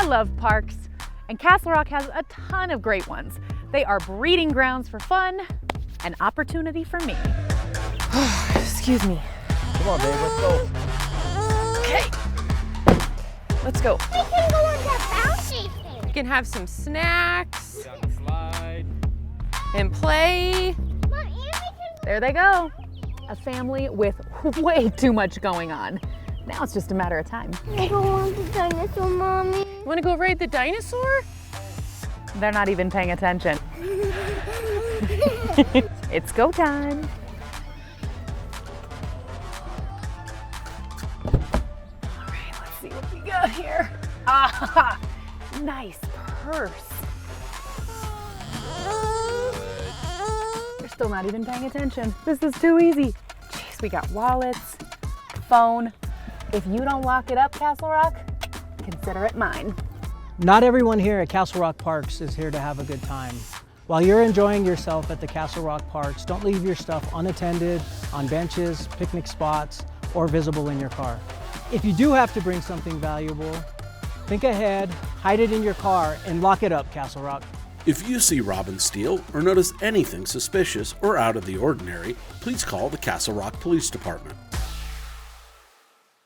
I love parks, and Castle Rock has a ton of great ones. They are breeding grounds for fun, an opportunity for me. Excuse me. Come on, babe, let's go. Okay, let's go. We can go on that bouncy thing. You can have some snacks Get on the slide. and play. Mom, and we can There they go. A family with way too much going on. Now it's just a matter of time. I don't want the dinosaur, Mommy. You want to go ride the dinosaur? They're not even paying attention. It's go time. All right, let's see what we got here. Ah, nice purse. They're still not even paying attention. This is too easy. Jeez, we got wallets, phone. If you don't lock it up, Castle Rock, consider it mine. Not everyone here at Castle Rock Parks is here to have a good time. While you're enjoying yourself at the Castle Rock Parks, don't leave your stuff unattended, on benches, picnic spots, or visible in your car. If you do have to bring something valuable, think ahead, hide it in your car, and lock it up, Castle Rock. If you see Robin steal or notice anything suspicious or out of the ordinary, please call the Castle Rock Police Department.